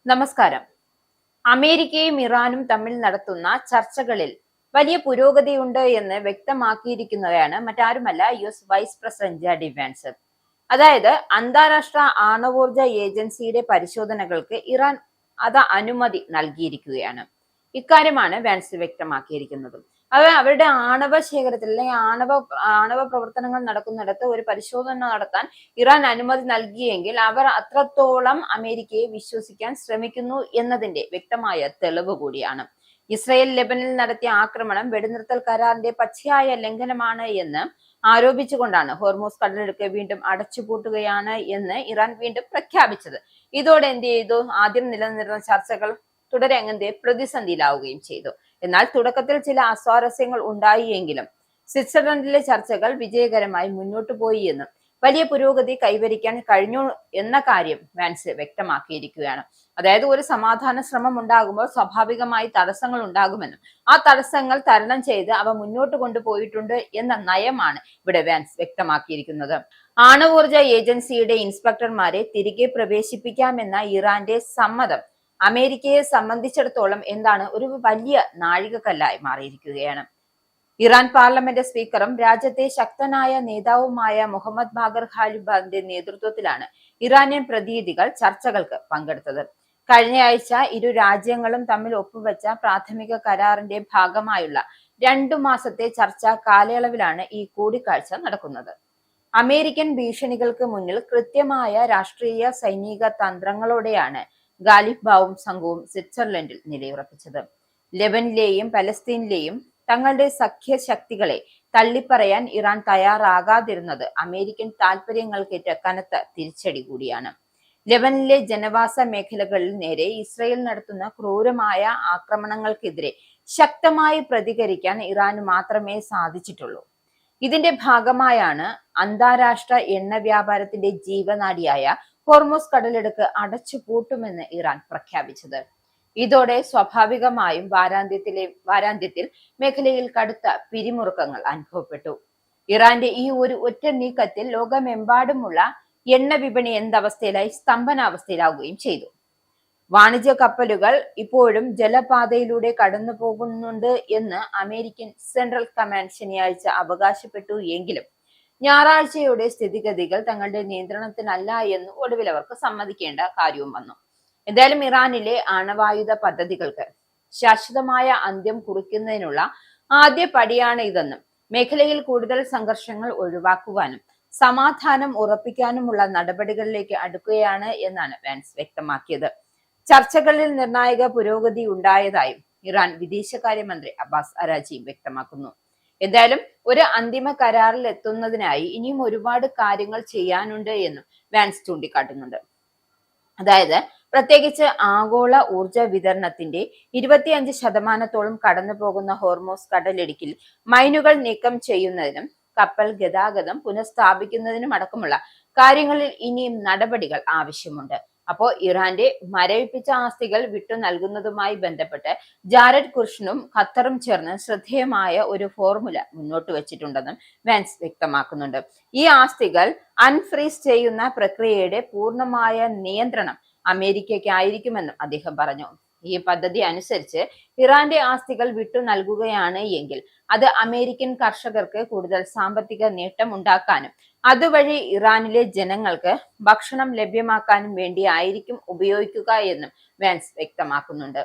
നമസ്കാരം. അമേരിക്കയും ഇറാനും തമ്മിൽ നടത്തുന്ന ചർച്ചകളിൽ വലിയ പുരോഗതിയുണ്ട് എന്ന് വ്യക്തമാക്കിയിരിക്കുകയാണ് മറ്റാരുമല്ല US. Vice president JD. Vance. അതായത് അന്താരാഷ്ട്ര ആണവോർജ ഏജൻസിയുടെ പരിശോധനകൾക്ക് ഇറാൻ അനുമതി നൽകിയിരിക്കുകയാണ്. ഇക്കാര്യമാണ് വാൻസ് വ്യക്തമാക്കിയിരിക്കുന്നത്. അവരുടെ ആണവ ശേഖരത്തിൽ അല്ലെങ്കിൽ ആണവ പ്രവർത്തനങ്ങൾ നടക്കുന്നിടത്ത് ഒരു പരിശോധന നടത്താൻ ഇറാൻ അനുമതി നൽകിയെങ്കിൽ അവർ അത്രത്തോളം അമേരിക്കയെ വിശ്വസിക്കാൻ ശ്രമിക്കുന്നു എന്നതിന്റെ വ്യക്തമായ തെളിവ് കൂടിയാണ്. ഇസ്രയേൽ ലെബനിൽ നടത്തിയ ആക്രമണം വെടിനിർത്തൽ കരാറിന്റെ പച്ചയായ ലംഘനമാണ് എന്ന് ആരോപിച്ചുകൊണ്ടാണ് ഹോർമൂസ് കടലിടുക്ക് വീണ്ടും അടച്ചുപൂട്ടുകയാണ് എന്ന് ഇറാൻ വീണ്ടും പ്രഖ്യാപിച്ചത്. ഇതോടെ എന്ത് ചെയ്തു? ആദ്യം നിലനിന്നിരുന്ന ചർച്ചകൾ തുടരെ അങ്ങനെ പ്രതിസന്ധിയിലാവുകയും ചെയ്തു. എന്നാൽ തുടക്കത്തിൽ ചില അസ്വാരസ്യങ്ങൾ ഉണ്ടായിയെങ്കിലും സ്വിറ്റ്സർലൻഡിലെ ചർച്ചകൾ വിജയകരമായി മുന്നോട്ടു പോയി എന്നും വലിയ പുരോഗതി കൈവരിക്കാൻ കഴിഞ്ഞു എന്ന കാര്യം വാൻസ് വ്യക്തമാക്കിയിരിക്കുകയാണ്. അതായത് ഒരു സമാധാന ശ്രമം ഉണ്ടാകുമ്പോൾ സ്വാഭാവികമായി തടസ്സങ്ങൾ ഉണ്ടാകുമെന്നും ആ തടസ്സങ്ങൾ തരണം ചെയ്ത് അവ മുന്നോട്ട് കൊണ്ടുപോയിട്ടുണ്ട് എന്ന നയമാണ് ഇവിടെ വാൻസ് വ്യക്തമാക്കിയിരിക്കുന്നത്. ആണവോർജ ഏജൻസിയുടെ ഇൻസ്പെക്ടർമാരെ തിരികെ പ്രവേശിപ്പിക്കാമെന്ന ഇറാന്റെ സമ്മതം അമേരിക്കയെ സംബന്ധിച്ചിടത്തോളം എന്താണ് ഒരു വലിയ നാഴികക്കല്ലായി മാറിയിരിക്കുകയാണ്. ഇറാൻ പാർലമെന്റ് സ്പീക്കറും രാജ്യത്തെ ശക്തനായ നേതാവുമായ മുഹമ്മദ് ബാഗർ ഖാലിബാന്റെ നേതൃത്വത്തിലാണ് ഇറാനിയൻ പ്രതിനിധികൾ ചർച്ചകൾക്ക് പങ്കെടുത്തത്. കഴിഞ്ഞയാഴ്ച ഇരു രാജ്യങ്ങളും തമ്മിൽ ഒപ്പുവെച്ച പ്രാഥമിക കരാറിന്റെ ഭാഗമായുള്ള 2 മാസത്തെ ചർച്ചാ കാലയളവിലാണ് ഈ കൂടിക്കാഴ്ച നടക്കുന്നത്. അമേരിക്കൻ ഭീഷണികൾക്ക് മുന്നിൽ കൃത്യമായ രാഷ്ട്രീയ സൈനിക തന്ത്രങ്ങളോടെയാണ് ഗാലിബ് ബാവും സംഘവും സ്വിറ്റ്സർലൻഡിൽ നിലയുറപ്പിച്ചത്. ലെബനിലെയും പലസ്തീനിലെയും തങ്ങളുടെ സഖ്യശക്തികളെ തള്ളിപ്പറയാൻ ഇറാൻ തയ്യാറാകാതിരുന്നത് അമേരിക്കൻ താൽപര്യങ്ങൾക്കേറ്റ കനത്ത തിരിച്ചടി കൂടിയാണ്. ലെബനിലെ ജനവാസ മേഖലകളിൽ നേരെ ഇസ്രയേൽ നടത്തുന്ന ക്രൂരമായ ആക്രമണങ്ങൾക്കെതിരെ ശക്തമായി പ്രതികരിക്കാൻ ഇറാന് മാത്രമേ സാധിച്ചിട്ടുള്ളൂ. ഇതിന്റെ ഭാഗമായാണ് അന്താരാഷ്ട്ര എണ്ണ വ്യാപാരത്തിന്റെ ജീവനാഡിയായ ഹോർമൂസ് കടലിടുക്ക് അടച്ചുപൂട്ടുമെന്ന് ഇറാൻ പ്രഖ്യാപിച്ചത്. ഇതോടെ സ്വാഭാവികമായും വാരാന്ത്യത്തിൽ മേഖലയിൽ കടുത്ത പിരിമുറുക്കങ്ങൾ അനുഭവപ്പെട്ടു. ഇറാന്റെ ഈ ഒരു ഒറ്റ നീക്കത്തിൽ ലോകമെമ്പാടുമുള്ള എണ്ണ വിപണി സ്തംഭനാവസ്ഥയിലാവുകയും ചെയ്തു. വാണിജ്യ കപ്പലുകൾ ഇപ്പോഴും ജലപാതയിലൂടെ കടന്നു പോകുന്നുണ്ട് എന്ന് അമേരിക്കൻ സെൻട്രൽ കമാൻഡ് ശനിയാഴ്ച അവകാശപ്പെട്ടു എങ്കിലും ഞായറാഴ്ചയോടെ സ്ഥിതിഗതികൾ തങ്ങളുടെ നിയന്ത്രണത്തിലല്ല എന്ന് ഒടുവിൽ അവർക്ക് സമ്മതിക്കേണ്ട കാര്യവും വന്നു. എന്തായാലും ഇറാനിലെ ആണവായുധ പദ്ധതികൾക്ക് ശാശ്വതമായ അന്ത്യം കുറിക്കുന്നതിനുള്ള ആദ്യ പടിയാണ് ഇതെന്നും മേഖലയിൽ കൂടുതൽ സംഘർഷങ്ങൾ ഒഴിവാക്കുവാനും സമാധാനം ഉറപ്പിക്കാനുമുള്ള നടപടികളിലേക്ക് അടുക്കുകയാണ് എന്നാണ് വാൻസ് വ്യക്തമാക്കിയത്. ചർച്ചകളിൽ നിർണായക പുരോഗതി ഉണ്ടായതായും ഇറാൻ വിദേശകാര്യമന്ത്രി അബ്ബാസ് അരാജിയും വ്യക്തമാക്കുന്നു. എന്തായാലും ഒരു അന്തിമ കരാറിൽ എത്തുന്നതിനായി ഇനിയും ഒരുപാട് കാര്യങ്ങൾ ചെയ്യാനുണ്ട് എന്നും വാൻസ് ചൂണ്ടിക്കാട്ടുന്നുണ്ട്. അതായത് പ്രത്യേകിച്ച് ആഗോള ഊർജ വിതരണത്തിന്റെ 25% കടന്നു പോകുന്ന ഹോർമൂസ് കടലിടുക്കിൽ മൈനുകൾ നീക്കം ചെയ്യുന്നതിനും കപ്പൽ ഗതാഗതം പുനഃസ്ഥാപിക്കുന്നതിനും അടക്കമുള്ള കാര്യങ്ങളിൽ ഇനിയും നടപടികൾ ആവശ്യമുണ്ട്. അപ്പോൾ ഇറാന്റെ മരവിപ്പിച്ച ആസ്തികൾ വിട്ടു നൽകുന്നതുമായി ബന്ധപ്പെട്ട് ജാരഡ് കുഷ്നും ഖത്തറും ചേർന്ന് ശ്രദ്ധേയമായ ഒരു ഫോർമുല മുന്നോട്ട് വെച്ചിട്ടുണ്ടെന്നും വാൻസ് വ്യക്തമാക്കുന്നുണ്ട്. ഈ ആസ്തികൾ അൺഫ്രീസ് ചെയ്യുന്ന പ്രക്രിയയുടെ പൂർണ്ണമായ നിയന്ത്രണം അമേരിക്കയ്ക്കായിരിക്കുമെന്നും അദ്ദേഹം പറഞ്ഞു. ഈ പദ്ധതി അനുസരിച്ച് ഇറാന്റെ ആസ്തികൾ വിട്ടു നൽകുകയാണ് എങ്കിൽ അത് അമേരിക്കൻ കർഷകർക്ക് കൂടുതൽ സാമ്പത്തിക നേട്ടം ഉണ്ടാക്കാനും അതുവഴി ഇറാനിലെ ജനങ്ങൾക്ക് ഭക്ഷണം ലഭ്യമാക്കാനും വേണ്ടിയായിരിക്കും ഉപയോഗിക്കുക എന്നും വാൻസ് വ്യക്തമാക്കുന്നുണ്ട്.